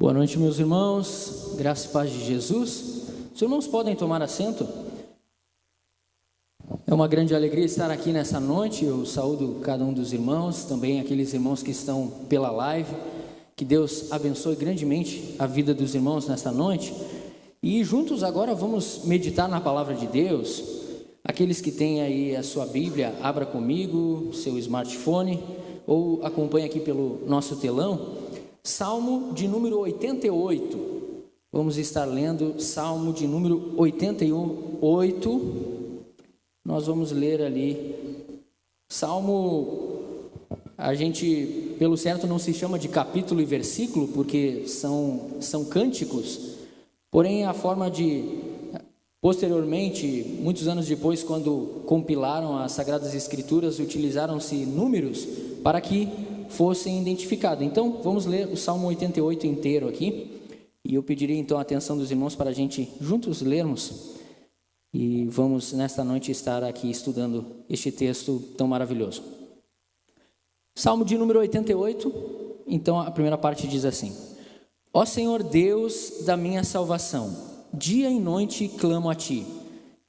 Boa noite, meus irmãos, graça e paz de Jesus. Os irmãos podem tomar assento. É uma grande alegria estar aqui nessa noite. Eu saúdo cada um dos irmãos, também aqueles irmãos que estão pela live. Que Deus abençoe grandemente a vida dos irmãos nesta noite. E juntos agora vamos meditar na palavra de Deus. Aqueles que têm aí a sua Bíblia, abra comigo, seu smartphone, ou acompanhe aqui pelo nosso telão. Salmo de número 88, vamos estar lendo Salmo de número 88, nós vamos ler ali, Salmo, a gente, pelo certo, não se chama de capítulo e versículo, porque são cânticos, porém a forma de, posteriormente, muitos anos depois, quando compilaram as Sagradas Escrituras, utilizaram-se números para que fossem identificados. Então, vamos ler o Salmo 88 inteiro aqui, e eu pediria então a atenção dos irmãos para a gente juntos lermos, e vamos nesta noite estar aqui estudando este texto tão maravilhoso. Salmo de número 88, então a primeira parte diz assim: Ó Senhor Deus da minha salvação, dia e noite clamo a Ti,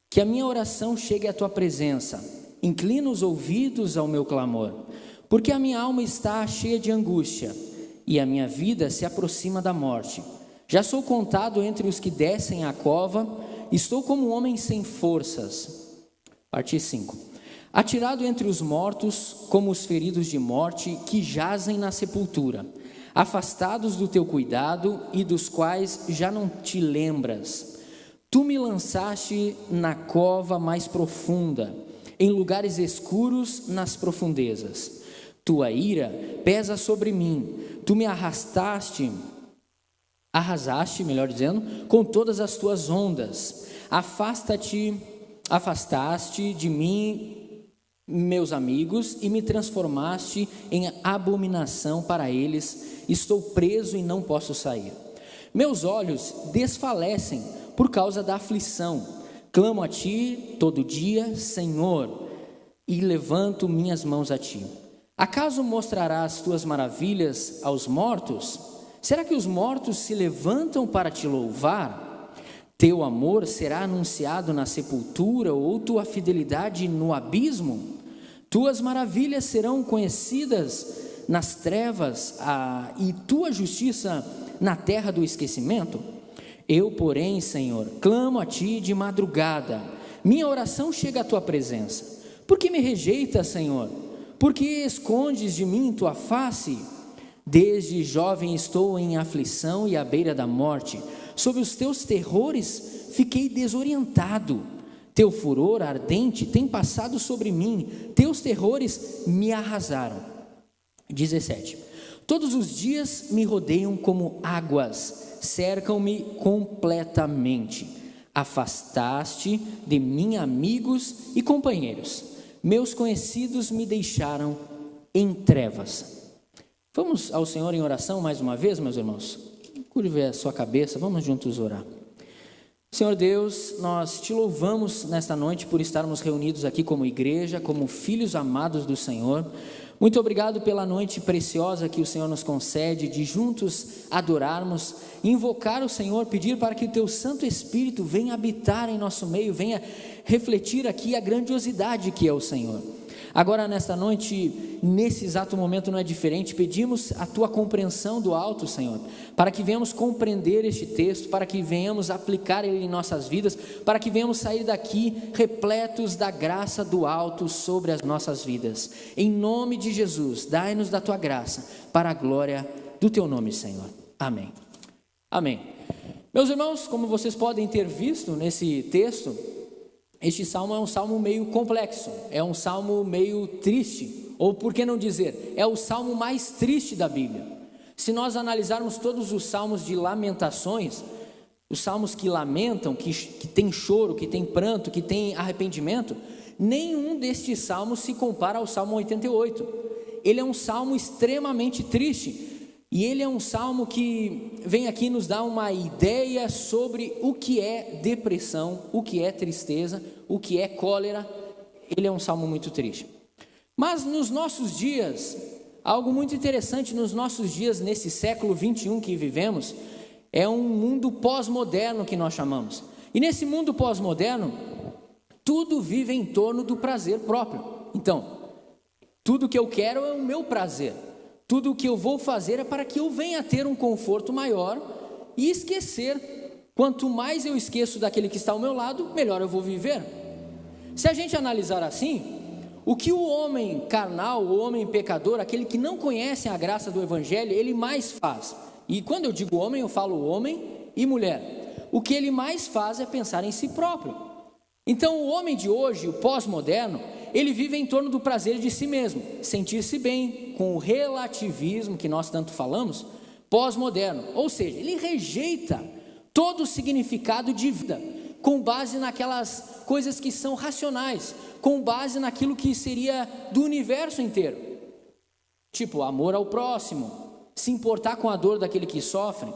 que a minha oração chegue à Tua presença, inclina os ouvidos ao meu clamor, porque a minha alma está cheia de angústia, e a minha vida se aproxima da morte. Já sou contado entre os que descem à cova, estou como um homem sem forças. Parte 5. Atirado entre os mortos, como os feridos de morte, que jazem na sepultura, afastados do teu cuidado, e dos quais já não te lembras. Tu me lançaste na cova mais profunda, em lugares escuros nas profundezas. Tua ira pesa sobre mim, tu me arrasaste, melhor dizendo, com todas as tuas ondas. Afastaste de mim meus amigos e me transformaste em abominação para eles. Estou preso e não posso sair. Meus olhos desfalecem por causa da aflição. Clamo a Ti todo dia, Senhor, e levanto minhas mãos a Ti. Acaso mostrarás tuas maravilhas aos mortos? Será que os mortos se levantam para te louvar? Teu amor será anunciado na sepultura, ou tua fidelidade no abismo? Tuas maravilhas serão conhecidas nas trevas, e tua justiça na terra do esquecimento? Eu, porém, Senhor, clamo a Ti de madrugada, minha oração chega à Tua presença. Por que me rejeitas, Senhor? Por que escondes de mim tua face? Desde jovem estou em aflição e à beira da morte. Sob os teus terrores fiquei desorientado. Teu furor ardente tem passado sobre mim. Teus terrores me arrasaram. 17. Todos os dias me rodeiam como águas, cercam-me completamente. Afastaste de mim amigos e companheiros. Meus conhecidos me deixaram em trevas. Vamos ao Senhor em oração mais uma vez, meus irmãos? Curve a sua cabeça, vamos juntos orar. Senhor Deus, nós Te louvamos nesta noite por estarmos reunidos aqui como igreja, como filhos amados do Senhor. Muito obrigado pela noite preciosa que o Senhor nos concede, de juntos adorarmos, invocar o Senhor, pedir para que o Teu Santo Espírito venha habitar em nosso meio, venha refletir aqui a grandiosidade que é o Senhor. Agora nesta noite, nesse exato momento não é diferente, pedimos a Tua compreensão do alto, Senhor, para que venhamos compreender este texto, para que venhamos aplicar ele em nossas vidas, para que venhamos sair daqui repletos da graça do alto sobre as nossas vidas. Em nome de Jesus, dai-nos da Tua graça, para a glória do Teu nome, Senhor. Amém. Amém. Meus irmãos, como vocês podem ter visto nesse texto, este salmo é um salmo meio complexo, é um salmo meio triste, ou por que não dizer, é o salmo mais triste da Bíblia. Se nós analisarmos todos os salmos de lamentações, os salmos que lamentam, que tem choro, que tem pranto, que tem arrependimento, nenhum destes salmos se compara ao Salmo 88. Ele é um salmo extremamente triste, e ele é um salmo que vem aqui nos dar uma ideia sobre o que é depressão, o que é tristeza, o que é cólera. Ele é um salmo muito triste. Mas nos nossos dias, algo muito interessante nos nossos dias, nesse século 21 que vivemos, é um mundo pós-moderno que nós chamamos. E nesse mundo pós-moderno, tudo vive em torno do prazer próprio. Então, tudo que eu quero é o meu prazer. Tudo o que eu vou fazer é para que eu venha a ter um conforto maior e esquecer. Quanto mais eu esqueço daquele que está ao meu lado, melhor eu vou viver. Se a gente analisar assim, o que o homem carnal, o homem pecador, aquele que não conhece a graça do Evangelho, ele mais faz. E quando eu digo homem, eu falo homem e mulher. O que ele mais faz é pensar em si próprio. Então o homem de hoje, o pós-moderno, ele vive em torno do prazer de si mesmo, sentir-se bem, com o relativismo que nós tanto falamos, pós-moderno. Ou seja, ele rejeita todo o significado de vida, com base naquelas coisas que são racionais, com base naquilo que seria do universo inteiro. Tipo, amor ao próximo, se importar com a dor daquele que sofre,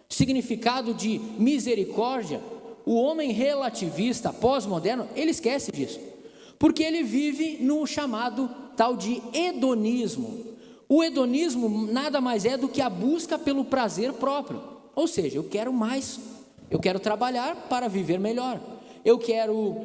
significado de misericórdia. O homem relativista, pós-moderno, ele esquece disso, porque ele vive no chamado tal de hedonismo. O hedonismo nada mais é do que a busca pelo prazer próprio, ou seja, eu quero mais, eu quero trabalhar para viver melhor, eu quero,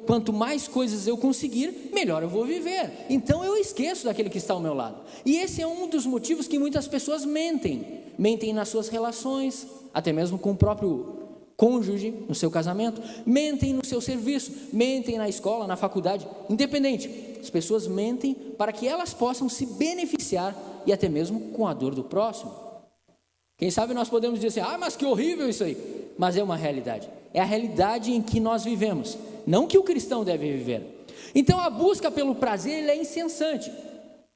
quanto mais coisas eu conseguir, melhor eu vou viver, então eu esqueço daquele que está ao meu lado. E esse é um dos motivos que muitas pessoas mentem nas suas relações, até mesmo com o próprio cônjuge, no seu casamento, mentem no seu serviço, mentem na escola, na faculdade, independente, as pessoas mentem para que elas possam se beneficiar e até mesmo com a dor do próximo. Quem sabe nós podemos dizer assim, mas que horrível isso aí, mas é uma realidade, é a realidade em que nós vivemos, não que o cristão deve viver. Então a busca pelo prazer, ele é incessante.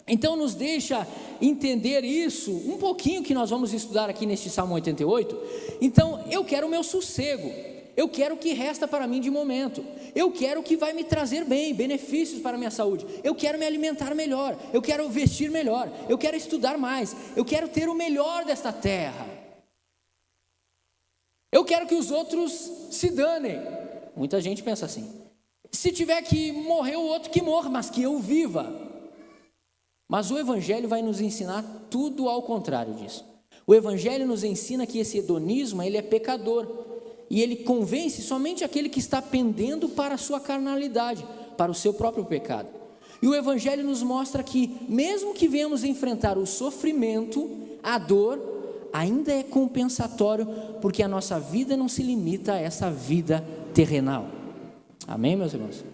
Então nos deixa entender isso, um pouquinho que nós vamos estudar aqui neste Salmo 88, então eu quero o meu sossego, eu quero o que resta para mim de momento, eu quero o que vai me trazer bem, benefícios para a minha saúde, eu quero me alimentar melhor, eu quero vestir melhor, eu quero estudar mais, eu quero ter o melhor desta terra, eu quero que os outros se danem. Muita gente pensa assim, se tiver que morrer o outro que morra, mas que eu viva. Mas o Evangelho vai nos ensinar tudo ao contrário disso. O Evangelho nos ensina que esse hedonismo, ele é pecador, e ele convence somente aquele que está pendendo para a sua carnalidade, para o seu próprio pecado. E o Evangelho nos mostra que, mesmo que venhamos enfrentar o sofrimento, a dor, ainda é compensatório, porque a nossa vida não se limita a essa vida terrenal. Amém, meus irmãos?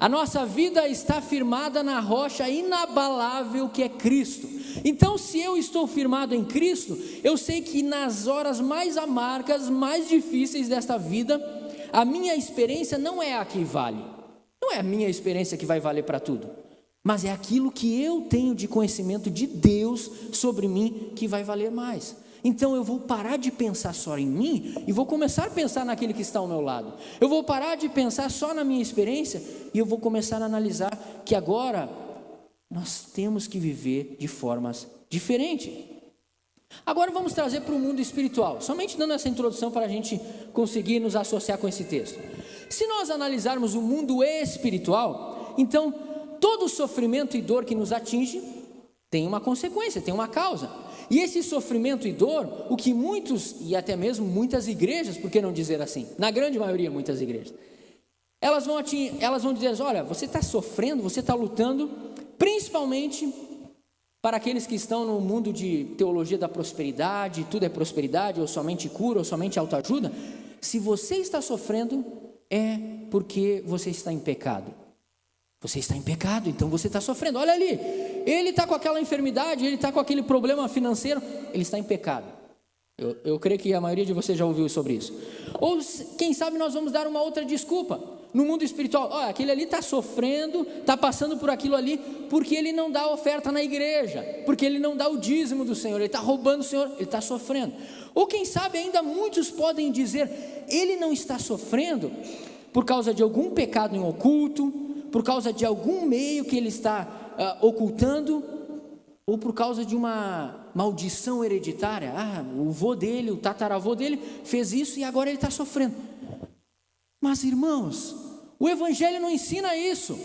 A nossa vida está firmada na rocha inabalável que é Cristo. Então, se eu estou firmado em Cristo, eu sei que nas horas mais amargas, mais difíceis desta vida, a minha experiência não é a que vale. Não é a minha experiência que vai valer para tudo, mas é aquilo que eu tenho de conhecimento de Deus sobre mim que vai valer mais. Então eu vou parar de pensar só em mim e vou começar a pensar naquele que está ao meu lado. Eu vou parar de pensar só na minha experiência e eu vou começar a analisar que agora nós temos que viver de formas diferentes. Agora vamos trazer para o mundo espiritual, somente dando essa introdução para a gente conseguir nos associar com esse texto. Se nós analisarmos o mundo espiritual, então todo sofrimento e dor que nos atinge tem uma consequência, tem uma causa. E esse sofrimento e dor, o que muitos, e até mesmo muitas igrejas, por que não dizer assim, na grande maioria muitas igrejas, elas vão dizer, olha, você está sofrendo, você está lutando, principalmente para aqueles que estão no mundo de teologia da prosperidade, tudo é prosperidade, ou somente cura, ou somente autoajuda. Se você está sofrendo, é porque você está em pecado. Você está em pecado, então você está sofrendo. Olha ali, ele está com aquela enfermidade, ele está com aquele problema financeiro, ele está em pecado. Eu creio que a maioria de vocês já ouviu sobre isso. Ou quem sabe nós vamos dar uma outra desculpa no mundo espiritual. Olha, aquele ali está sofrendo, está passando por aquilo ali, porque ele não dá oferta na igreja, porque ele não dá o dízimo do Senhor, ele está roubando o Senhor, ele está sofrendo. Ou quem sabe ainda muitos podem dizer, ele não está sofrendo por causa de algum pecado em oculto, por causa de algum meio que ele está ocultando, ou por causa de uma maldição hereditária. O vô dele, o tataravô dele fez isso e agora ele está sofrendo. Mas irmãos, o Evangelho não ensina isso.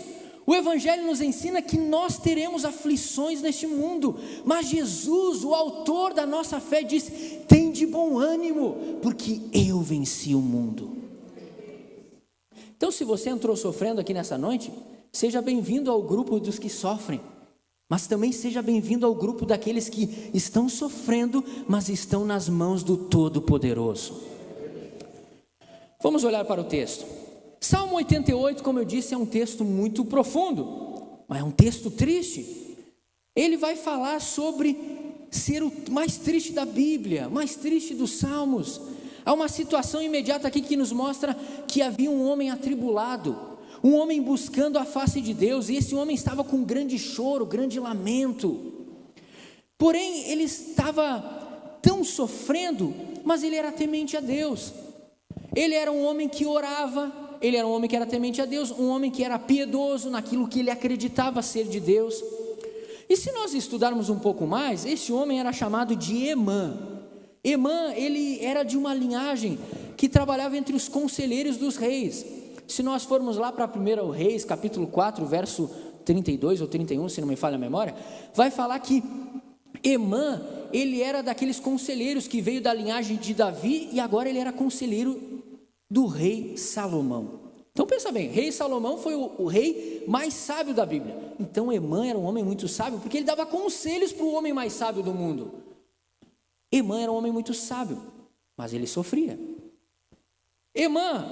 O Evangelho nos ensina que nós teremos aflições neste mundo, mas Jesus, o autor da nossa fé, diz: tem de bom ânimo, porque eu venci o mundo. Então, se você entrou sofrendo aqui nessa noite, seja bem-vindo ao grupo dos que sofrem, mas também seja bem-vindo ao grupo daqueles que estão sofrendo, mas estão nas mãos do Todo-Poderoso. Vamos olhar para o texto. Salmo 88, como eu disse, é um texto muito profundo, mas é um texto triste. Ele vai falar sobre ser o mais triste da Bíblia, mais triste dos Salmos. Há uma situação imediata aqui que nos mostra que havia um homem atribulado, um homem buscando a face de Deus, e esse homem estava com grande choro, grande lamento. Porém, ele estava tão sofrendo, mas ele era temente a Deus. Ele era um homem que orava, ele era um homem que era temente a Deus, um homem que era piedoso naquilo que ele acreditava ser de Deus. E se nós estudarmos um pouco mais, esse homem era chamado de Emã. Emã, ele era de uma linhagem que trabalhava entre os conselheiros dos reis. Se nós formos lá para 1 Reis, capítulo 4, verso 32 ou 31, se não me falha a memória, vai falar que Emã, ele era daqueles conselheiros que veio da linhagem de Davi, e agora ele era conselheiro do rei Salomão. Então pensa bem, rei Salomão foi o rei mais sábio da Bíblia. Então Emã era um homem muito sábio, porque ele dava conselhos para o homem mais sábio do mundo. Emã era um homem muito sábio, mas ele sofria. Emã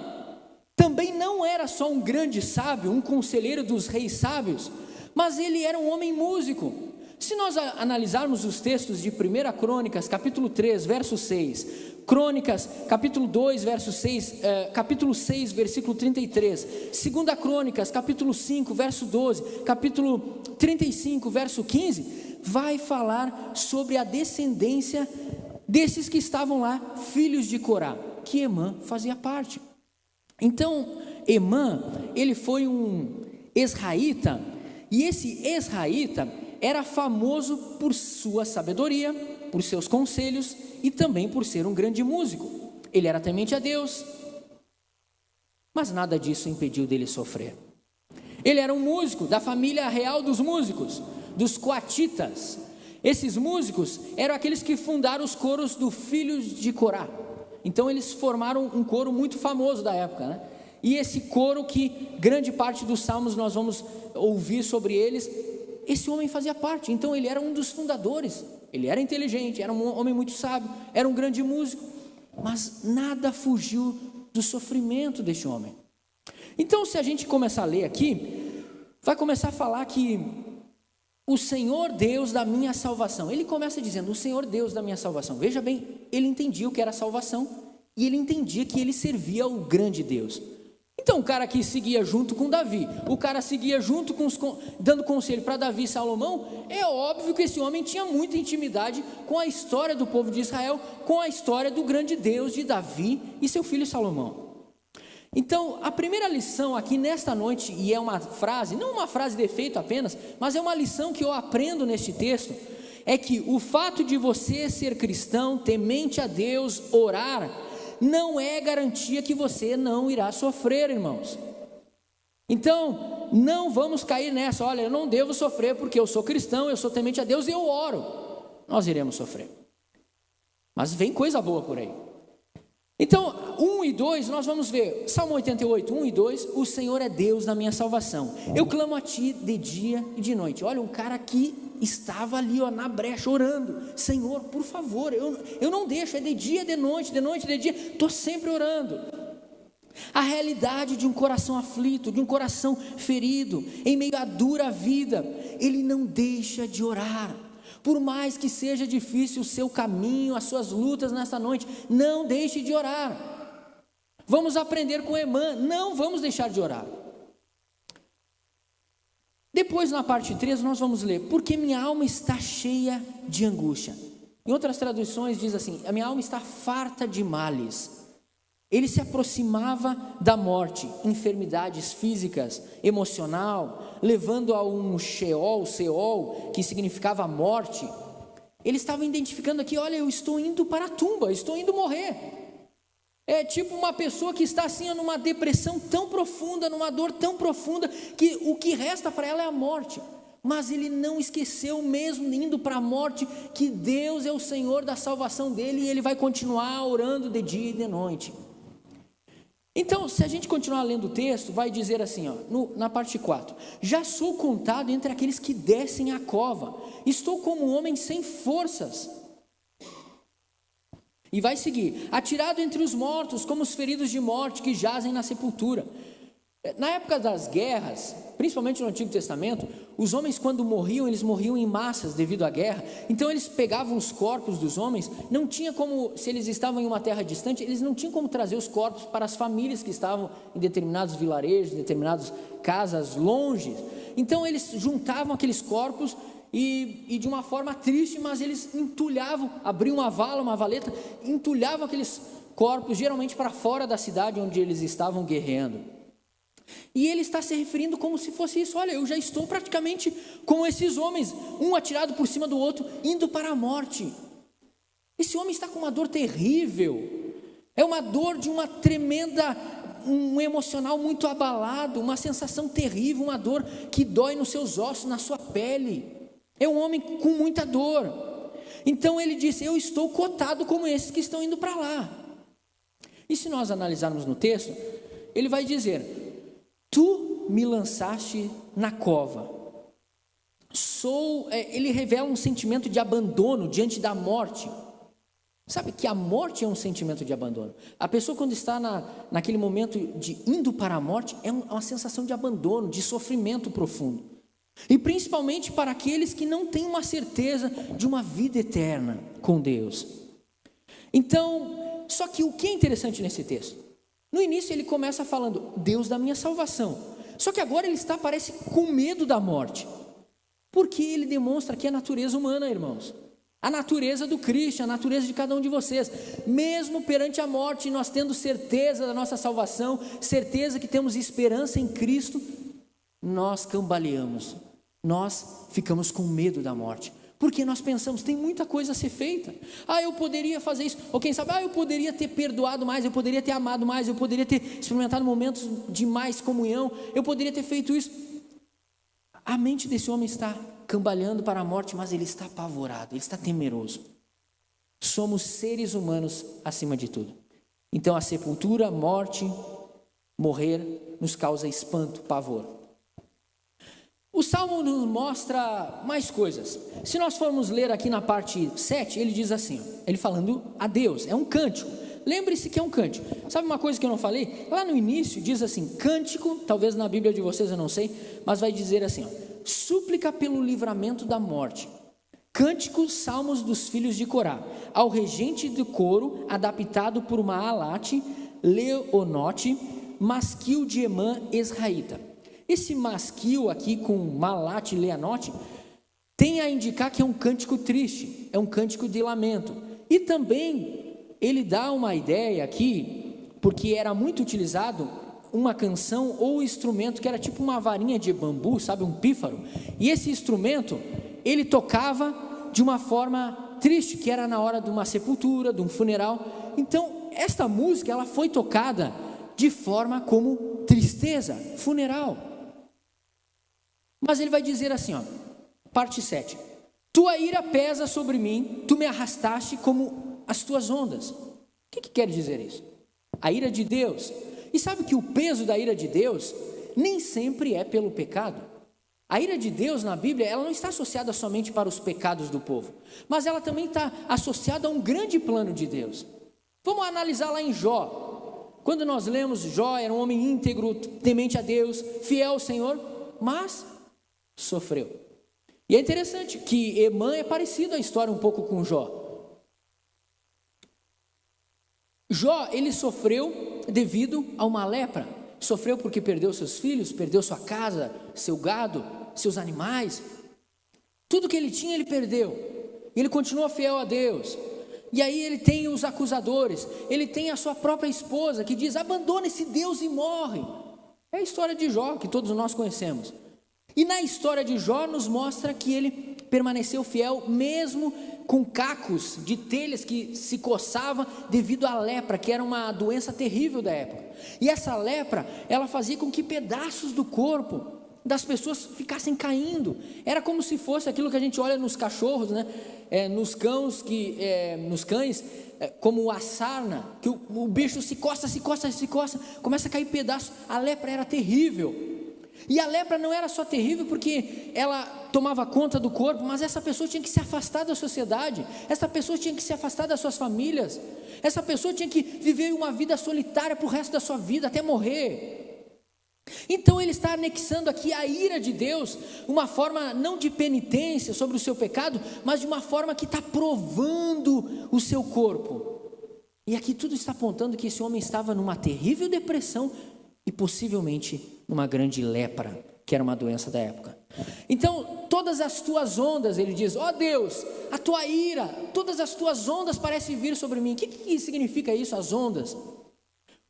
também não era só um grande sábio, um conselheiro dos reis sábios, mas ele era um homem músico. Se nós analisarmos os textos de 1 Crônicas, capítulo 3, verso 6, Crônicas, capítulo 2, verso 6, capítulo 6, versículo 33, 2 Crônicas, capítulo 5, verso 12, capítulo 35, verso 15, vai falar sobre a descendência desses que estavam lá, filhos de Corá, que Emã fazia parte. Então, Emã, ele foi um esraíta, e esse esraíta era famoso por sua sabedoria, por seus conselhos e também por ser um grande músico. Ele era temente a Deus, mas nada disso impediu dele sofrer. Ele era um músico da família real dos músicos, dos coatitas. Esses músicos eram aqueles que fundaram os coros do Filhos de Corá. Então eles formaram um coro muito famoso da época, né? E esse coro que grande parte dos salmos nós vamos ouvir sobre eles, esse homem fazia parte. Então ele era um dos fundadores. Ele era inteligente, era um homem muito sábio, era um grande músico, mas nada fugiu do sofrimento deste homem. Então, se a gente começar a ler aqui, vai começar a falar que o Senhor Deus da minha salvação. Ele começa dizendo, o Senhor Deus da minha salvação. Veja bem, ele entendia o que era salvação, e ele entendia que ele servia ao grande Deus. Então o cara que seguia junto com Davi, o cara seguia junto com dando conselho para Davi e Salomão, é óbvio que esse homem tinha muita intimidade com a história do povo de Israel, com a história do grande Deus de Davi e seu filho Salomão. Então a primeira lição aqui nesta noite, e é uma frase, não uma frase de efeito apenas, mas é uma lição que eu aprendo neste texto, é que o fato de você ser cristão, temente a Deus, orar, não é garantia que você não irá sofrer, irmãos. Então, não vamos cair nessa, olha, eu não devo sofrer porque eu sou cristão, eu sou temente a Deus e eu oro. Nós iremos sofrer. Mas vem coisa boa por aí. Então, 1 e 2, nós vamos ver, Salmo 88, 1 e 2, o Senhor é Deus da minha salvação. Eu clamo a Ti de dia e de noite. Olha, um cara que estava ali, ó, na brecha, orando. Senhor, por favor, eu não deixo, é de dia, de noite, de dia, estou sempre orando. A realidade de um coração aflito, de um coração ferido, em meio à dura vida, ele não deixa de orar. Por mais que seja difícil o seu caminho, as suas lutas nessa noite, não deixe de orar. Vamos aprender com Emã, não vamos deixar de orar. Depois, na parte 3, nós vamos ler, porque minha alma está cheia de angústia. Em outras traduções diz assim, a minha alma está farta de males. Ele se aproximava da morte, enfermidades físicas, emocional, levando a um Sheol, que significava morte. Ele estava identificando aqui, olha, eu estou indo para a tumba, eu estou indo morrer. É tipo uma pessoa que está assim numa depressão tão profunda, numa dor tão profunda, que o que resta para ela é a morte. Mas ele não esqueceu, mesmo indo para a morte, que Deus é o Senhor da salvação dele, e ele vai continuar orando de dia e de noite. Então, se a gente continuar lendo o texto, vai dizer assim, ó, na parte 4: já sou contado entre aqueles que descem a cova, estou como um homem sem forças. E vai seguir: atirado entre os mortos, como os feridos de morte que jazem na sepultura. Na época das guerras, principalmente no Antigo Testamento, os homens, quando morriam, eles morriam em massas devido à guerra. Então eles pegavam os corpos dos homens, não tinha como, se eles estavam em uma terra distante, eles não tinham como trazer os corpos para as famílias que estavam em determinados vilarejos, em determinadas casas longe. Então eles juntavam aqueles corpos e de uma forma triste, mas eles entulhavam, abriam uma vala, uma valeta, entulhavam aqueles corpos, geralmente para fora da cidade onde eles estavam guerreando. E ele está se referindo como se fosse isso: olha, eu já estou praticamente como esses homens, um atirado por cima do outro, indo para a morte. Esse homem está com uma dor terrível, é uma dor de uma tremenda, um emocional muito abalado, uma sensação terrível, uma dor que dói nos seus ossos, na sua pele. É um homem com muita dor. Então ele disse: eu estou cotado como esses que estão indo para lá. E se nós analisarmos no texto, ele vai dizer: tu me lançaste na cova. Ele revela um sentimento de abandono diante da morte. Sabe que a morte é um sentimento de abandono. A pessoa, quando está naquele momento de indo para a morte, é uma sensação de abandono, de sofrimento profundo. E principalmente para aqueles que não têm uma certeza de uma vida eterna com Deus. Então, só que o que é interessante nesse texto? No início ele começa falando: Deus da minha salvação. Só que agora ele parece com medo da morte. Porque ele demonstra que é a natureza humana, irmãos. A natureza do Cristo, a natureza de cada um de vocês. Mesmo perante a morte, nós tendo certeza da nossa salvação, certeza que temos esperança em Cristo, nós cambaleamos. Nós ficamos com medo da morte. Porque nós pensamos: tem muita coisa a ser feita. Eu poderia fazer isso. Ou quem sabe, eu poderia ter perdoado mais, eu poderia ter amado mais, eu poderia ter experimentado momentos de mais comunhão, eu poderia ter feito isso. A mente desse homem está cambaleando para a morte, mas ele está apavorado, ele está temeroso. Somos seres humanos acima de tudo. Então a sepultura, a morte, morrer, nos causa espanto, pavor. O Salmo nos mostra mais coisas. Se nós formos ler aqui na parte 7, ele diz assim, ele falando a Deus, é um cântico. Lembre-se que é um cântico. Sabe uma coisa que eu não falei? Lá no início diz assim, cântico, talvez na Bíblia de vocês eu não sei, mas vai dizer assim, súplica pelo livramento da morte. Cânticos, salmos dos filhos de Corá, ao regente do coro, adaptado por Maalate, Leonote, masquil de Emã, Esraíta. Esse masquil aqui com Maalate e Leonote tem a indicar que é um cântico triste, é um cântico de lamento. E também ele dá uma ideia aqui, porque era muito utilizado uma canção ou instrumento que era tipo uma varinha de bambu, sabe, um pífaro. E esse instrumento, ele tocava de uma forma triste, que era na hora de uma sepultura, de um funeral. Então, esta música, ela foi tocada de forma como tristeza, funeral. Mas ele vai dizer assim, parte 7. Tua ira pesa sobre mim, tu me arrastaste como as tuas ondas. O que quer dizer isso? A ira de Deus. E sabe que o peso da ira de Deus nem sempre é pelo pecado. A ira de Deus na Bíblia, ela não está associada somente para os pecados do povo, mas ela também está associada a um grande plano de Deus. Vamos analisar lá em Jó. Quando nós lemos, Jó era um homem íntegro, temente a Deus, fiel ao Senhor, mas sofreu. E é interessante que Emã é parecido a história um pouco com Jó. Jó, ele sofreu devido a uma lepra. Sofreu porque perdeu seus filhos, perdeu sua casa, seu gado, seus animais. Tudo que ele tinha, ele perdeu. Ele continua fiel a Deus. E aí ele tem os acusadores. Ele tem a sua própria esposa que diz, abandona esse Deus e morre. É a história de Jó, que todos nós conhecemos. E na história de Jó nos mostra que ele permaneceu fiel mesmo com cacos de telhas que se coçava devido à lepra, que era uma doença terrível da época. E essa lepra, ela fazia com que pedaços do corpo das pessoas ficassem caindo. Era como se fosse aquilo que a gente olha nos cachorros, né? Nos cães, como a sarna, que o bicho se coça, começa a cair pedaços. A lepra era terrível. E a lepra não era só terrível porque ela tomava conta do corpo, mas essa pessoa tinha que se afastar da sociedade, essa pessoa tinha que se afastar das suas famílias, essa pessoa tinha que viver uma vida solitária para o resto da sua vida, até morrer. Então ele está anexando aqui a ira de Deus, uma forma não de penitência sobre o seu pecado, mas de uma forma que está provando o seu corpo. E aqui tudo está apontando que esse homem estava numa terrível depressão e possivelmente numa grande lepra, que era uma doença da época. Então, todas as tuas ondas, ele diz, ó Deus, a tua ira, todas as tuas ondas parecem vir sobre mim. O que significa isso, as ondas?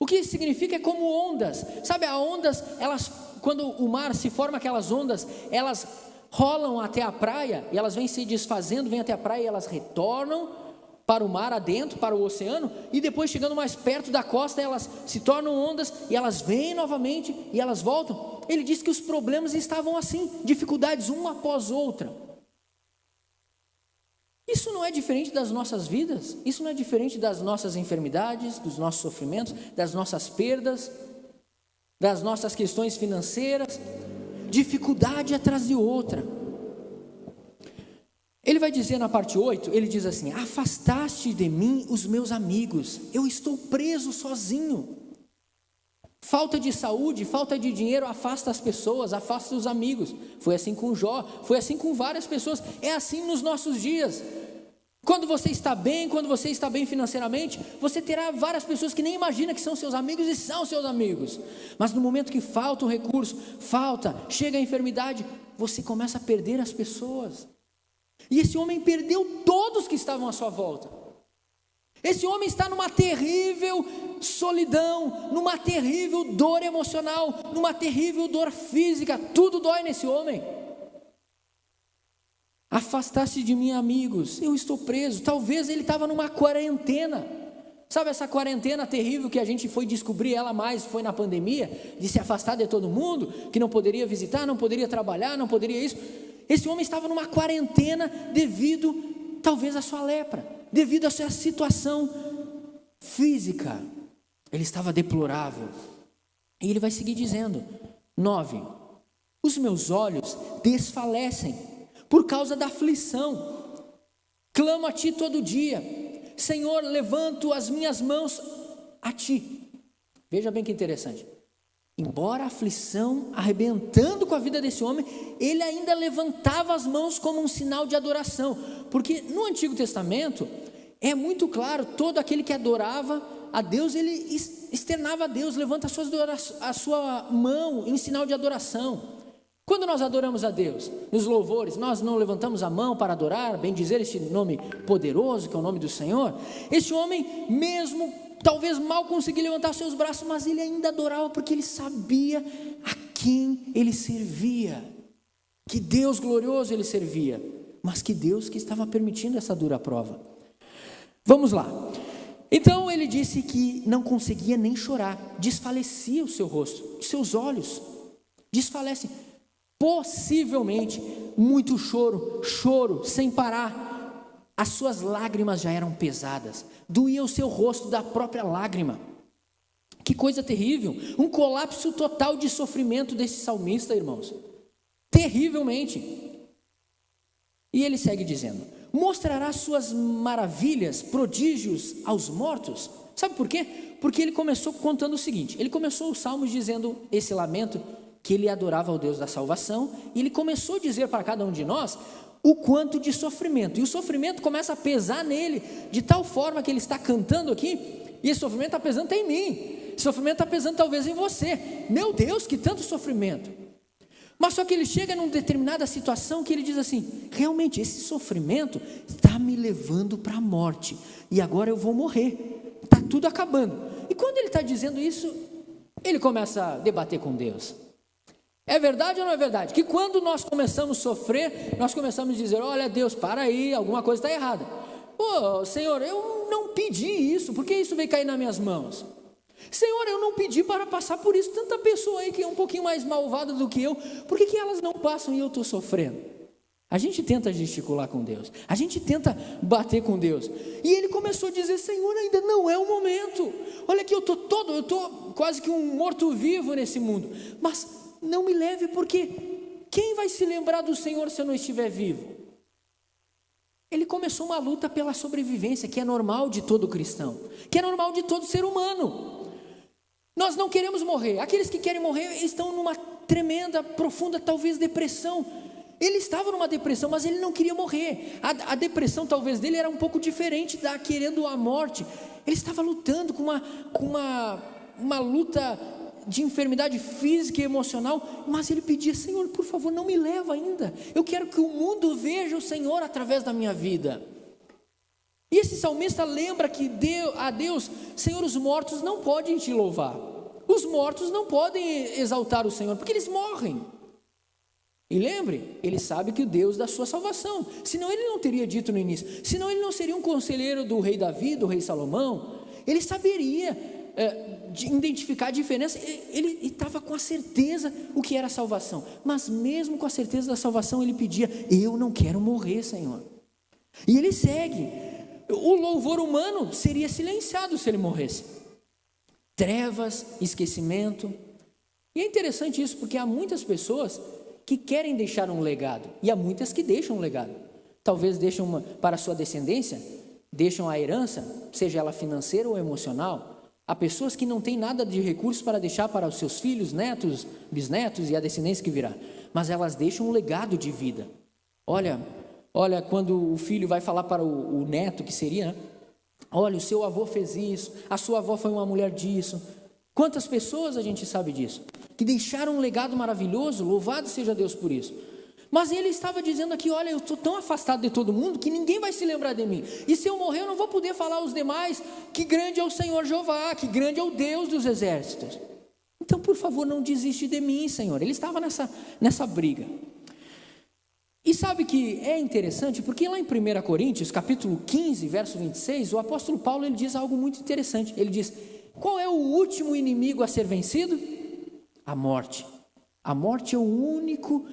O que significa é como ondas, sabe, as ondas, elas, quando o mar se forma aquelas ondas, elas rolam até a praia, e elas vêm se desfazendo, vêm até a praia e elas retornam para o mar adentro, para o oceano, e depois chegando mais perto da costa, elas se tornam ondas, e elas vêm novamente, e elas voltam. Ele diz que os problemas estavam assim, dificuldades uma após outra. Isso não é diferente das nossas vidas, isso não é diferente das nossas enfermidades, dos nossos sofrimentos, das nossas perdas, das nossas questões financeiras, dificuldade atrás de outra. Ele vai dizer na parte 8, ele diz assim, afastaste de mim os meus amigos, eu estou preso sozinho. Falta de saúde, falta de dinheiro afasta as pessoas, afasta os amigos. Foi assim com Jó, foi assim com várias pessoas, é assim nos nossos dias. Quando você está bem financeiramente, você terá várias pessoas que nem imagina que são seus amigos e são seus amigos. Mas no momento que falta um recurso, chega a enfermidade, você começa a perder as pessoas. E esse homem perdeu todos que estavam à sua volta. Esse homem está numa terrível solidão, numa terrível dor emocional, numa terrível dor física, tudo dói nesse homem. Afastaste de mim, amigos, eu estou preso. Talvez ele estava numa quarentena. Sabe essa quarentena terrível que a gente foi descobrir ela mais, foi na pandemia, de se afastar de todo mundo, que não poderia visitar, não poderia trabalhar, não poderia isso. Esse homem estava numa quarentena devido, talvez, à sua lepra, devido à sua situação física. Ele estava deplorável. E ele vai seguir dizendo, 9, os meus olhos desfalecem por causa da aflição. Clamo a ti todo dia. Senhor, levanto as minhas mãos a ti. Veja bem que interessante. Embora a aflição arrebentando com a vida desse homem, ele ainda levantava as mãos como um sinal de adoração, porque no Antigo Testamento é muito claro, todo aquele que adorava a Deus, ele externava a Deus, levanta a sua mão em sinal de adoração. Quando nós adoramos a Deus, nos louvores, nós não levantamos a mão para adorar, bem dizer este nome poderoso que é o nome do Senhor. Este homem mesmo talvez mal conseguia levantar seus braços, mas ele ainda adorava porque ele sabia a quem ele servia, que Deus glorioso ele servia, mas que Deus que estava permitindo essa dura prova. Vamos lá. Então ele disse que não conseguia nem chorar, desfalecia o seu rosto, seus olhos desfalecem, possivelmente muito choro sem parar. As suas lágrimas já eram pesadas, doía o seu rosto da própria lágrima. Que coisa terrível, um colapso total de sofrimento desse salmista, irmãos, terrivelmente. E ele segue dizendo, mostrará suas maravilhas, prodígios aos mortos. Sabe por quê? Porque ele começou contando o seguinte, ele começou os salmos dizendo esse lamento, que ele adorava ao Deus da salvação, e ele começou a dizer para cada um de nós o quanto de sofrimento, e o sofrimento começa a pesar nele, de tal forma que ele está cantando aqui, e esse sofrimento está pesando até em mim, esse sofrimento está pesando talvez em você, meu Deus, que tanto sofrimento. Mas só que ele chega numa determinada situação que ele diz assim, realmente esse sofrimento está me levando para a morte, e agora eu vou morrer, está tudo acabando. E quando ele está dizendo isso, ele começa a debater com Deus. É verdade ou não é verdade? Que quando nós começamos a sofrer, nós começamos a dizer: olha, Deus, para aí, alguma coisa está errada. Pô, Senhor, eu não pedi isso, por que isso veio cair nas minhas mãos? Senhor, eu não pedi para passar por isso. Tanta pessoa aí que é um pouquinho mais malvada do que eu, por que elas não passam e eu estou sofrendo? A gente tenta gesticular com Deus, a gente tenta bater com Deus, e ele começou a dizer: Senhor, ainda não é o momento. Olha aqui, eu estou quase que um morto-vivo nesse mundo, mas não me leve, porque quem vai se lembrar do Senhor se eu não estiver vivo? Ele começou uma luta pela sobrevivência, que é normal de todo cristão, que é normal de todo ser humano. Nós não queremos morrer. Aqueles que querem morrer estão numa tremenda, profunda, talvez depressão. Ele estava numa depressão, mas ele não queria morrer. A depressão talvez dele era um pouco diferente da querendo a morte. Ele estava lutando com uma luta de enfermidade física e emocional, mas ele pedia: Senhor, por favor, não me leva ainda. Eu quero que o mundo veja o Senhor através da minha vida. E esse salmista lembra que a Deus: Senhor, os mortos não podem te louvar, os mortos não podem exaltar o Senhor, porque eles morrem. E lembre, ele sabe que o Deus da sua salvação, senão ele não teria dito no início, senão ele não seria um conselheiro do rei Davi, do rei Salomão. Ele saberia de identificar a diferença. Ele estava com a certeza o que era a salvação, mas mesmo com a certeza da salvação, ele pedia: eu não quero morrer, Senhor. E ele segue. O louvor humano seria silenciado se ele morresse. Trevas, esquecimento. E é interessante isso, porque há muitas pessoas que querem deixar um legado, e há muitas que deixam um legado. Talvez deixam para a sua descendência, deixam a herança, seja ela financeira ou emocional. Há pessoas que não têm nada de recursos para deixar para os seus filhos, netos, bisnetos e a descendência que virá, mas elas deixam um legado de vida. Olha, quando o filho vai falar para o neto, que seria, né? Olha, o seu avô fez isso, a sua avó foi uma mulher disso. Quantas pessoas a gente sabe disso, que deixaram um legado maravilhoso, louvado seja Deus por isso. Mas ele estava dizendo aqui: olha, eu estou tão afastado de todo mundo que ninguém vai se lembrar de mim, e se eu morrer eu não vou poder falar aos demais que grande é o Senhor Jeová, que grande é o Deus dos exércitos. Então, por favor, não desiste de mim, Senhor. Ele estava nessa briga. E sabe que é interessante, porque lá em 1 Coríntios, capítulo 15, verso 26, o apóstolo Paulo ele diz algo muito interessante. Ele diz: qual é o último inimigo a ser vencido? A morte. A morte é o único,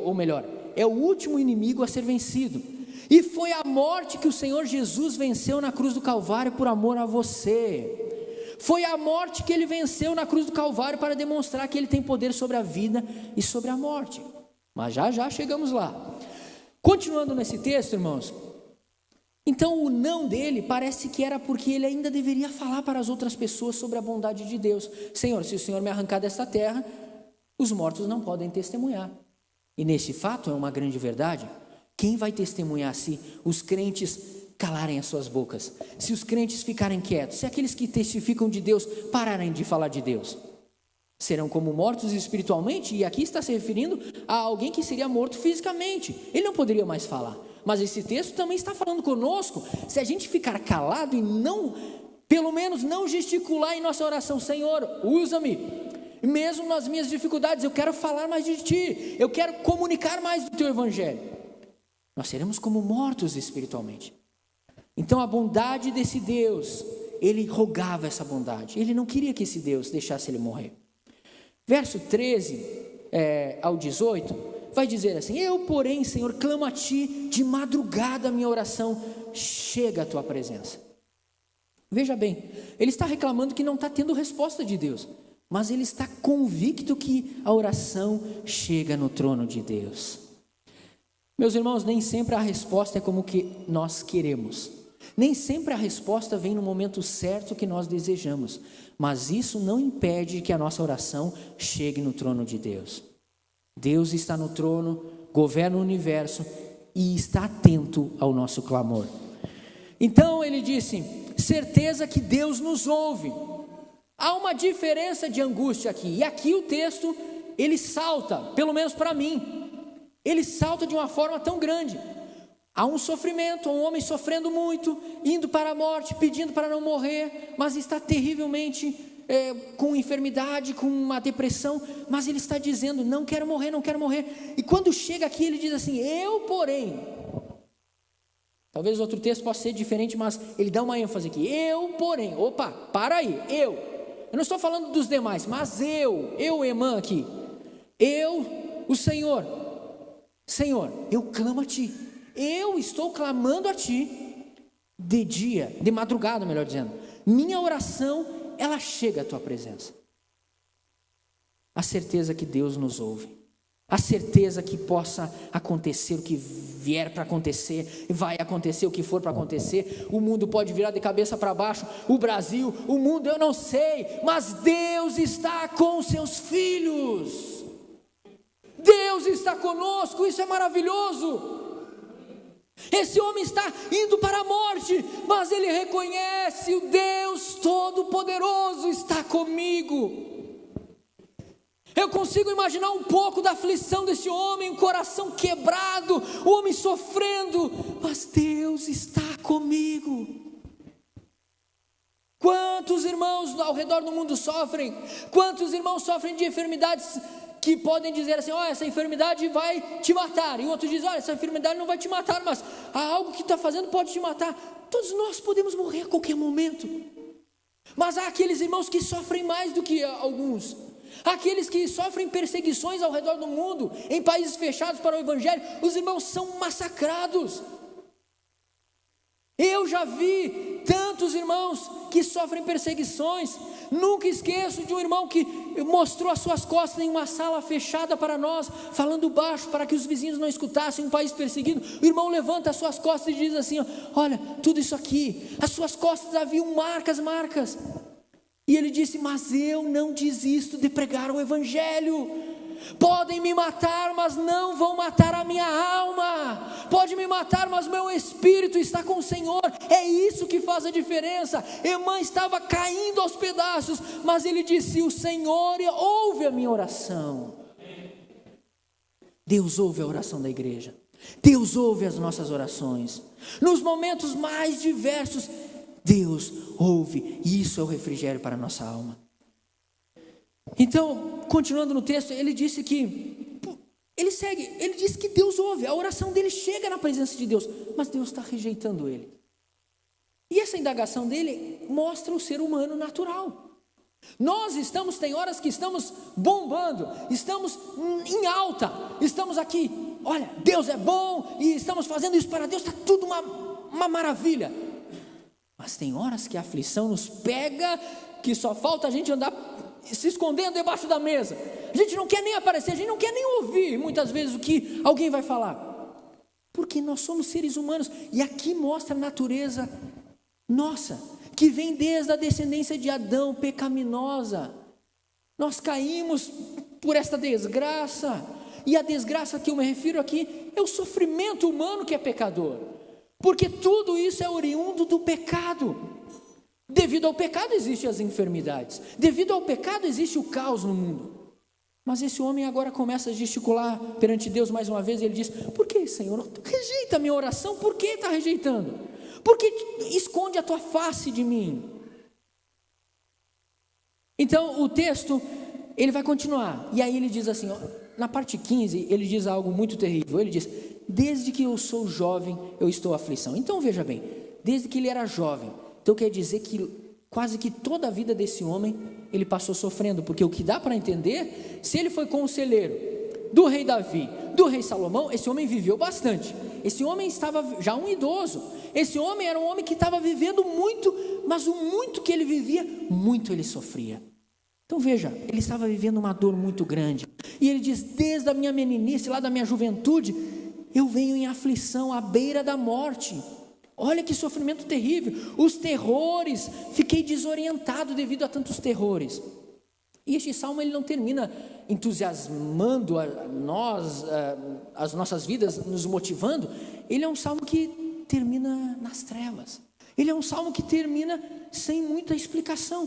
ou melhor, é o último inimigo a ser vencido. E foi a morte que o Senhor Jesus venceu na cruz do Calvário por amor a você. Foi a morte que ele venceu na cruz do Calvário para demonstrar que ele tem poder sobre a vida e sobre a morte. Mas já chegamos lá. Continuando nesse texto, irmãos, então o não dele parece que era porque ele ainda deveria falar para as outras pessoas sobre a bondade de Deus. Senhor, se o Senhor me arrancar desta terra, os mortos não podem testemunhar. E nesse fato é uma grande verdade. Quem vai testemunhar se os crentes calarem as suas bocas? Se os crentes ficarem quietos? Se aqueles que testificam de Deus pararem de falar de Deus? Serão como mortos espiritualmente, e aqui está se referindo a alguém que seria morto fisicamente. Ele não poderia mais falar. Mas esse texto também está falando conosco. Se a gente ficar calado e não, pelo menos não gesticular em nossa oração: Senhor, usa-me, mesmo nas minhas dificuldades, eu quero falar mais de Ti, eu quero comunicar mais do Teu Evangelho, nós seremos como mortos espiritualmente. Então a bondade desse Deus, ele rogava essa bondade, ele não queria que esse Deus deixasse ele morrer. Verso 13 ao 18, vai dizer assim: eu, porém, Senhor, clamo a Ti, de madrugada a minha oração chega à Tua presença. Veja bem, ele está reclamando que não está tendo resposta de Deus, mas ele está convicto que a oração chega no trono de Deus. Meus irmãos, nem sempre a resposta é como que nós queremos, nem sempre a resposta vem no momento certo que nós desejamos, mas isso não impede que a nossa oração chegue no trono de Deus. Deus está no trono, governa o universo e está atento ao nosso clamor. Então ele disse: certeza que Deus nos ouve. Há uma diferença de angústia aqui, e aqui o texto, ele salta, pelo menos para mim, ele salta de uma forma tão grande. Há um sofrimento, um homem sofrendo muito, indo para a morte, pedindo para não morrer, mas está terrivelmente com enfermidade, com uma depressão, mas ele está dizendo: não quero morrer, não quero morrer. E quando chega aqui, ele diz assim: eu porém, talvez outro texto possa ser diferente, mas ele dá uma ênfase aqui: eu porém, opa, para aí, eu não estou falando dos demais, mas eu, Emã aqui, o Senhor, eu clamo a ti, eu estou clamando a ti, de dia, de madrugada, melhor dizendo, minha oração, ela chega à tua presença. A certeza que Deus nos ouve, a certeza que possa acontecer o que vier para acontecer, vai acontecer o que for para acontecer, o mundo pode virar de cabeça para baixo, o Brasil, o mundo, eu não sei, mas Deus está com seus filhos, Deus está conosco, isso é maravilhoso. Esse homem está indo para a morte, mas ele reconhece: o Deus Todo-Poderoso está comigo. Eu consigo imaginar um pouco da aflição desse homem, o coração quebrado, o homem sofrendo, mas Deus está comigo. Quantos irmãos ao redor do mundo sofrem? Quantos irmãos sofrem de enfermidades que podem dizer assim: olha, essa enfermidade vai te matar, e o outro diz: olha, essa enfermidade não vai te matar, mas há algo que está fazendo pode te matar. Todos nós podemos morrer a qualquer momento, mas há aqueles irmãos que sofrem mais do que alguns, aqueles que sofrem perseguições ao redor do mundo, em países fechados para o evangelho, os irmãos são massacrados. Eu já vi tantos irmãos que sofrem perseguições. Nunca esqueço de um irmão que mostrou as suas costas em uma sala fechada para nós, falando baixo para que os vizinhos não escutassem, um país perseguido. O irmão levanta as suas costas e diz assim: olha, tudo isso aqui, as suas costas haviam marcas. E ele disse: mas eu não desisto de pregar o evangelho. Podem me matar, mas não vão matar a minha alma. Pode me matar, mas meu espírito está com o Senhor. É isso que faz a diferença. Emã estava caindo aos pedaços, mas ele disse: o Senhor ouve a minha oração. Deus ouve a oração da igreja, Deus ouve as nossas orações, nos momentos mais diversos. Deus ouve, e isso é o refrigério para a nossa alma. Então, continuando no texto, ele disse que, ele disse que Deus ouve, a oração dele chega na presença de Deus, mas Deus está rejeitando ele. E essa indagação dele mostra o ser humano natural. Nós tem horas que estamos bombando, estamos em alta, estamos aqui, olha, Deus é bom, e estamos fazendo isso para Deus, está tudo uma maravilha. Mas tem horas que a aflição nos pega, que só falta a gente andar se escondendo debaixo da mesa. A gente não quer nem aparecer, a gente não quer nem ouvir muitas vezes o que alguém vai falar, porque nós somos seres humanos. E aqui mostra a natureza nossa, que vem desde a descendência de Adão, pecaminosa. Nós caímos por esta desgraça, e a desgraça que eu me refiro aqui é o sofrimento humano que é pecador, porque tudo isso é oriundo do pecado. Devido ao pecado existem as enfermidades, devido ao pecado existe o caos no mundo. Mas esse homem agora começa a gesticular perante Deus mais uma vez, e ele diz: por que, Senhor, rejeita a minha oração? Por que está rejeitando? Por que esconde a tua face de mim? Então o texto, ele vai continuar, e aí ele diz assim, na parte 15, ele diz algo muito terrível. Ele diz: desde que eu sou jovem, eu estou em aflição. Então veja bem, desde que ele era jovem, então quer dizer que quase que toda a vida desse homem, ele passou sofrendo, porque o que dá para entender, se ele foi conselheiro do rei Davi, do rei Salomão, esse homem viveu bastante. Esse homem estava já um idoso, esse homem era um homem que estava vivendo muito, mas o muito que ele vivia, muito ele sofria. Então veja, ele estava vivendo uma dor muito grande, e ele diz: desde a minha meninice, lá da minha juventude, eu venho em aflição, à beira da morte. Olha que sofrimento terrível, os terrores, fiquei desorientado devido a tantos terrores. E este salmo, ele não termina entusiasmando a nós, as nossas vidas, nos motivando. Ele é um salmo que termina nas trevas, ele é um salmo que termina sem muita explicação.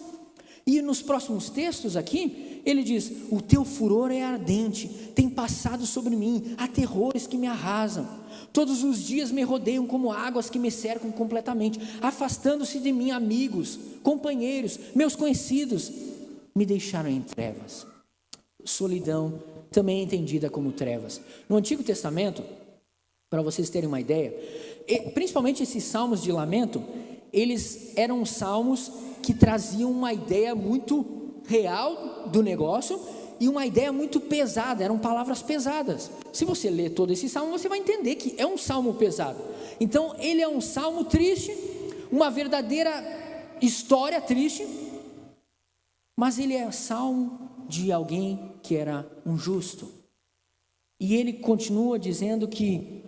E nos próximos textos aqui, ele diz: o teu furor é ardente, tem passado sobre mim, há terrores que me arrasam. Todos os dias me rodeiam como águas que me cercam completamente, afastando-se de mim amigos, companheiros, meus conhecidos. me deixaram em trevas. Solidão também é entendida como trevas. No Antigo Testamento, para vocês terem uma ideia, principalmente esses salmos de lamento, eles eram salmos que traziam uma ideia muito real do negócio e uma ideia muito pesada, eram palavras pesadas. Se você ler todo esse salmo, você vai entender que é um salmo pesado. Então ele é um salmo triste, uma verdadeira história triste, mas ele é salmo de alguém que era um justo. E ele continua dizendo que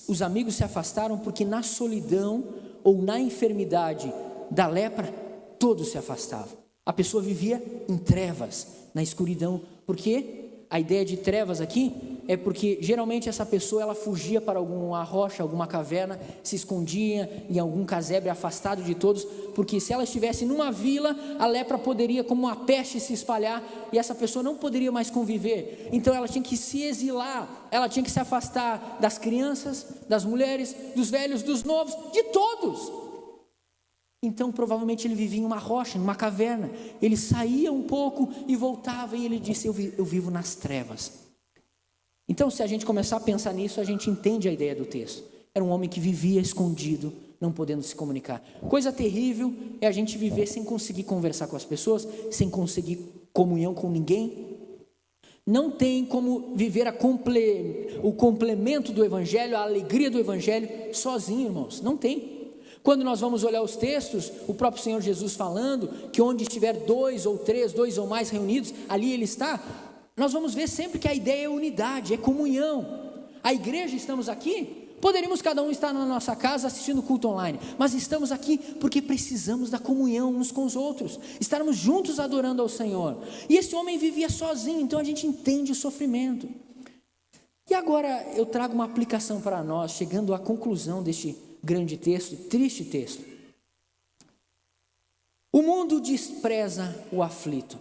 os amigos se afastaram porque na solidão ou na enfermidade da lepra, todos se afastavam. A pessoa vivia em trevas, na escuridão. Por quê? A ideia de trevas aqui é porque geralmente essa pessoa ela fugia para alguma rocha, alguma caverna, se escondia em algum casebre afastado de todos, porque se ela estivesse numa vila, a lepra poderia como uma peste se espalhar e essa pessoa não poderia mais conviver. Então ela tinha que se exilar, ela tinha que se afastar das crianças, das mulheres, dos velhos, dos novos, de todos. Então provavelmente ele vivia em uma rocha, numa caverna, ele saía um pouco e voltava e ele disse, eu vivo nas trevas. Então se a gente começar a pensar nisso, a gente entende a ideia do texto. Era um homem que vivia escondido, não podendo se comunicar. Coisa terrível é a gente viver sem conseguir conversar com as pessoas, sem conseguir comunhão com ninguém. Não tem como viver o complemento do Evangelho, a alegria do Evangelho sozinho, irmãos, não tem. Quando nós vamos olhar os textos, o próprio Senhor Jesus falando que onde estiver 2 ou 3, 2 ou mais reunidos, ali Ele está, nós vamos ver sempre que a ideia é unidade, é comunhão. A igreja, estamos aqui, poderíamos cada um estar na nossa casa assistindo culto online, mas estamos aqui porque precisamos da comunhão uns com os outros, estarmos juntos adorando ao Senhor. E esse homem vivia sozinho, então a gente entende o sofrimento. E agora eu trago uma aplicação para nós, chegando à conclusão deste grande texto, triste texto. O mundo despreza o aflito.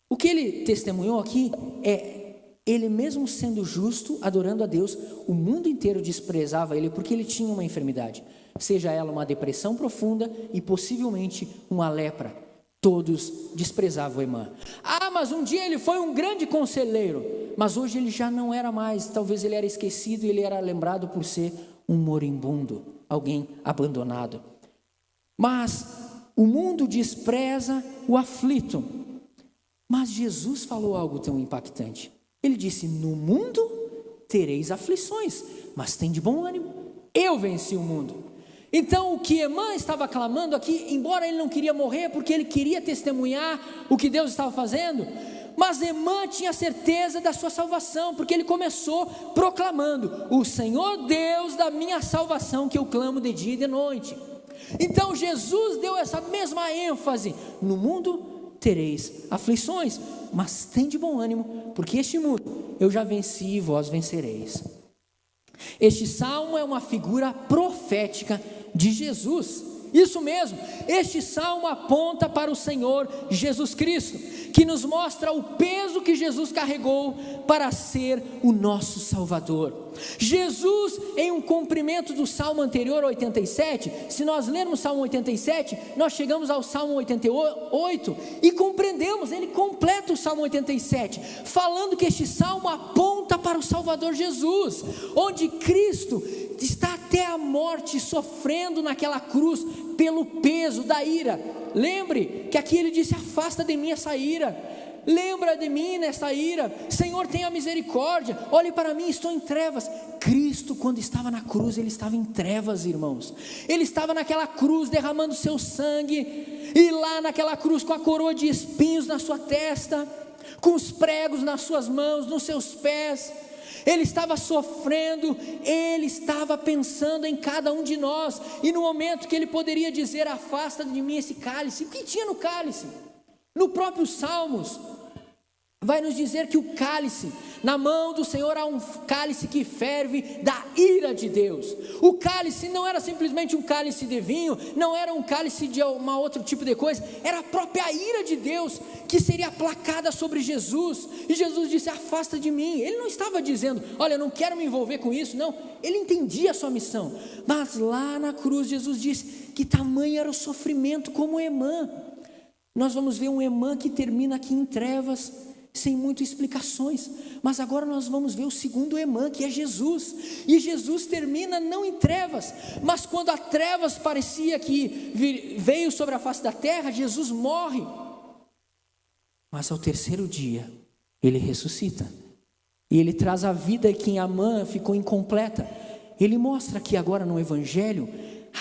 O que ele testemunhou aqui é, ele mesmo sendo justo, adorando a Deus, o mundo inteiro desprezava ele porque ele tinha uma enfermidade, seja ela uma depressão profunda e possivelmente uma lepra. Todos desprezavam Emã. Mas um dia ele foi um grande conselheiro, mas hoje ele já não era mais, talvez ele era esquecido e ele era lembrado por ser um moribundo, alguém abandonado. Mas o mundo despreza o aflito. Mas Jesus falou algo tão impactante. Ele disse, no mundo tereis aflições, mas tem de bom ânimo, eu venci o mundo. Então o que Emã estava clamando aqui, embora ele não queria morrer, porque ele queria testemunhar o que Deus estava fazendo, mas Emã tinha certeza da sua salvação, porque ele começou proclamando, o Senhor Deus da minha salvação, que eu clamo de dia e de noite. Então Jesus deu essa mesma ênfase, no mundo tereis aflições, mas tem de bom ânimo, porque este mundo eu já venci e vós vencereis. Este salmo é uma figura profética de Jesus. Isso mesmo, este salmo aponta para o Senhor Jesus Cristo, que nos mostra o peso que Jesus carregou para ser o nosso Salvador. Jesus, em um cumprimento do Salmo anterior, 87, se nós lermos Salmo 87, nós chegamos ao Salmo 88 e compreendemos, ele completa o Salmo 87, falando que este Salmo aponta para o Salvador Jesus, onde Cristo está até a morte, sofrendo naquela cruz, pelo peso da ira. Lembre que aqui ele disse, afasta de mim essa ira, lembra de mim nessa ira, Senhor tenha misericórdia, olhe para mim, estou em trevas. Cristo quando estava na cruz, ele estava em trevas, irmãos, ele estava naquela cruz derramando seu sangue, e lá naquela cruz com a coroa de espinhos na sua testa, com os pregos nas suas mãos, nos seus pés, ele estava sofrendo, ele estava pensando em cada um de nós, e no momento que ele poderia dizer, afasta de mim esse cálice, o que tinha no cálice? No próprio Salmos, vai nos dizer que o cálice, na mão do Senhor há um cálice que ferve da ira de Deus. O cálice não era simplesmente um cálice de vinho, não era um cálice de uma outro tipo de coisa, era a própria ira de Deus, que seria aplacada sobre Jesus, e Jesus disse, afasta de mim. Ele não estava dizendo, olha, eu não quero me envolver com isso, não, ele entendia a sua missão, mas lá na cruz Jesus disse, que tamanho era o sofrimento como Emã. Nós vamos ver um Emã que termina aqui em trevas, sem muitas explicações, mas agora nós vamos ver o segundo Emã, que é Jesus, e Jesus termina não em trevas, mas quando a trevas parecia que veio sobre a face da terra, Jesus morre, mas ao terceiro dia, ele ressuscita, e ele traz a vida que em Amã ficou incompleta. Ele mostra aqui agora no Evangelho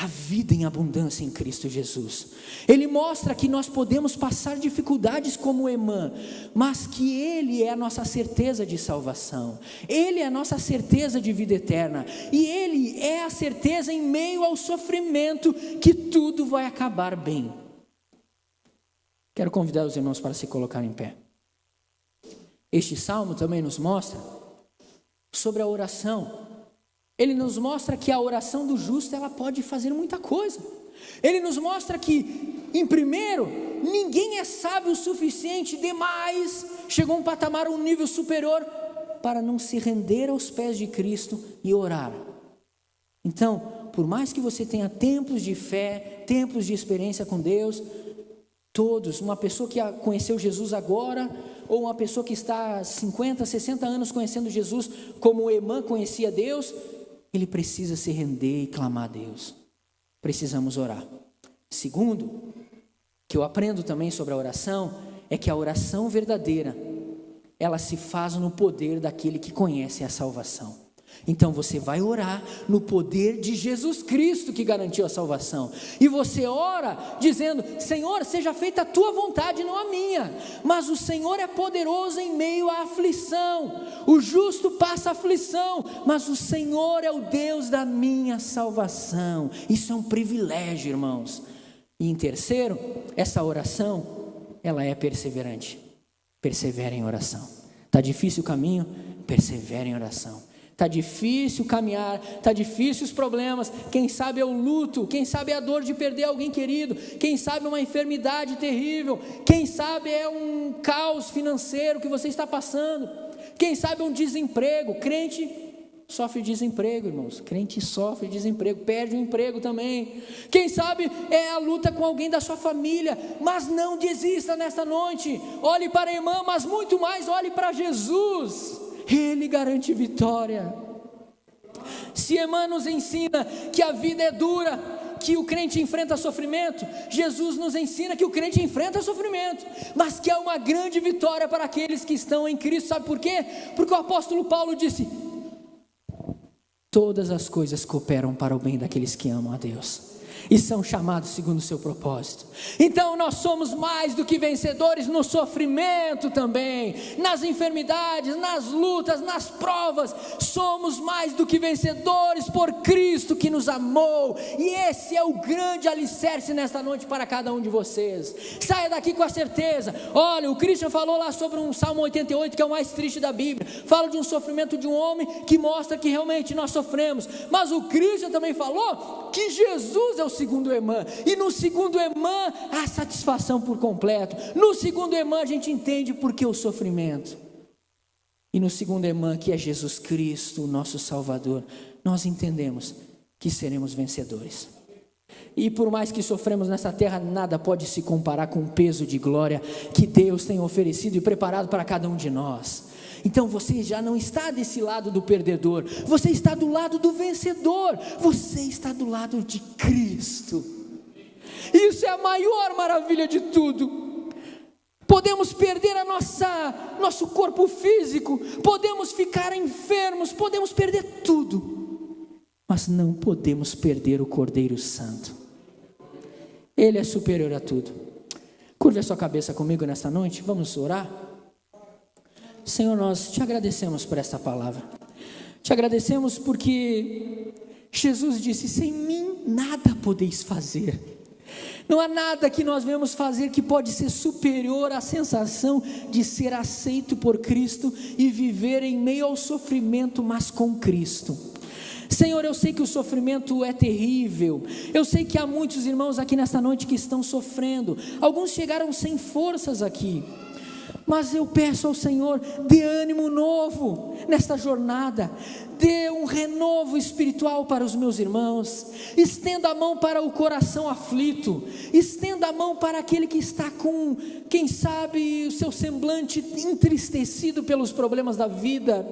a vida em abundância em Cristo Jesus. Ele mostra que nós podemos passar dificuldades como Emã, mas que Ele é a nossa certeza de salvação, Ele é a nossa certeza de vida eterna, e Ele é a certeza em meio ao sofrimento que tudo vai acabar bem. Quero convidar os irmãos para se colocar em pé. Este salmo também nos mostra sobre a oração. Ele nos mostra que a oração do justo, ela pode fazer muita coisa. Ele nos mostra que, em primeiro, ninguém é sábio o suficiente demais, chegou a um patamar, um nível superior, para não se render aos pés de Cristo e orar. Então, por mais que você tenha tempos de fé, tempos de experiência com Deus, todos, uma pessoa que conheceu Jesus agora, ou uma pessoa que está há 50, 60 anos conhecendo Jesus, como o Emã conhecia Deus, ele precisa se render e clamar a Deus. Precisamos orar. Segundo, que eu aprendo também sobre a oração, é que a oração verdadeira, ela se faz no poder daquele que conhece a salvação. Então você vai orar no poder de Jesus Cristo que garantiu a salvação, e você ora dizendo: Senhor, seja feita a tua vontade, não a minha. Mas o Senhor é poderoso em meio à aflição, o justo passa aflição, mas o Senhor é o Deus da minha salvação. Isso é um privilégio, irmãos. E em terceiro, essa oração, ela é perseverante. Persevere em oração. Está difícil o caminho? Persevere em oração. Está difícil caminhar, está difícil os problemas, quem sabe é o luto, quem sabe é a dor de perder alguém querido, quem sabe é uma enfermidade terrível, quem sabe é um caos financeiro que você está passando, quem sabe é um desemprego. Crente sofre desemprego, irmãos, crente sofre desemprego, perde o emprego também. Quem sabe é a luta com alguém da sua família, mas não desista nesta noite. Olhe para a irmã, mas muito mais olhe para Jesus. Ele garante vitória. Se Emã nos ensina que a vida é dura, que o crente enfrenta sofrimento, Jesus nos ensina que o crente enfrenta sofrimento, mas que é uma grande vitória para aqueles que estão em Cristo. Sabe por quê? Porque o apóstolo Paulo disse: todas as coisas cooperam para o bem daqueles que amam a Deus e são chamados segundo o seu propósito. Então nós somos mais do que vencedores no sofrimento também, nas enfermidades, nas lutas, nas provas. Somos mais do que vencedores por Cristo que nos amou, e esse é o grande alicerce nesta noite para cada um de vocês. Saia daqui com a certeza. Olha, o Christian falou lá sobre um Salmo 88, que é o mais triste da Bíblia, fala de um sofrimento de um homem que mostra que realmente nós sofremos, mas o Christian também falou que Jesus é o segundo Emã, e no segundo Emã há satisfação por completo. No segundo Emã a gente entende por que o sofrimento, e no segundo Emã, que é Jesus Cristo, o nosso Salvador, nós entendemos que seremos vencedores. E por mais que sofremos nessa terra, nada pode se comparar com o peso de glória que Deus tem oferecido e preparado para cada um de nós. Então você já não está desse lado do perdedor, você está do lado do vencedor, você está do lado de Cristo. Isso é a maior maravilha de tudo. Podemos perder nosso corpo físico, podemos ficar enfermos, podemos perder tudo, mas não podemos perder o Cordeiro Santo. Ele é superior a tudo. Curva a sua cabeça comigo nesta noite, vamos orar. Senhor, nós te agradecemos por esta palavra, te agradecemos porque Jesus disse: sem mim nada podeis fazer. Não há nada que nós venhamos fazer que pode ser superior à sensação de ser aceito por Cristo e viver em meio ao sofrimento, mas com Cristo. Senhor, eu sei que o sofrimento é terrível, eu sei que há muitos irmãos aqui nesta noite que estão sofrendo, alguns chegaram sem forças aqui, Mas eu peço ao Senhor, dê ânimo novo nesta jornada, dê um renovo espiritual para os meus irmãos, estenda a mão para o coração aflito, estenda a mão para aquele que está com, quem sabe, o seu semblante entristecido pelos problemas da vida.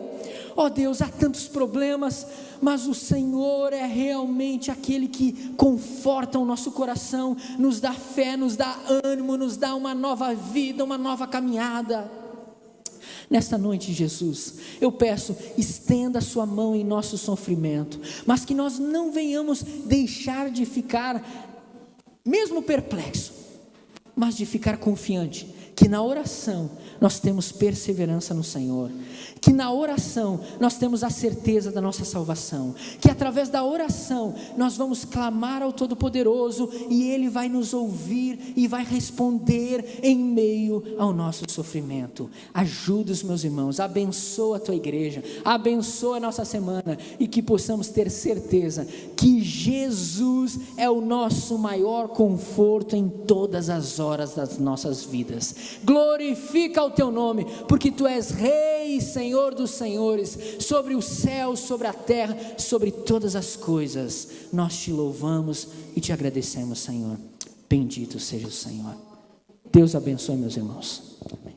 Ó Deus, há tantos problemas, mas o Senhor é realmente aquele que conforta o nosso coração, nos dá fé, nos dá ânimo, nos dá uma nova vida, uma nova caminhada. Nesta noite, Jesus, eu peço, estenda a sua mão em nosso sofrimento, mas que nós não venhamos deixar de ficar, mesmo perplexo, mas de ficar confiante, que na oração nós temos perseverança no Senhor, que na oração nós temos a certeza da nossa salvação, que através da oração nós vamos clamar ao Todo-Poderoso e Ele vai nos ouvir e vai responder em meio ao nosso sofrimento. Ajuda os meus irmãos, abençoa a tua igreja, abençoa a nossa semana e que possamos ter certeza que Jesus é o nosso maior conforto em todas as horas das nossas vidas. Glorifica o teu nome, porque tu és Rei e Senhor dos senhores, sobre o céu, sobre a terra, sobre todas as coisas. Nós te louvamos e te agradecemos, Senhor. Bendito seja o Senhor. Deus abençoe, meus irmãos. Amém.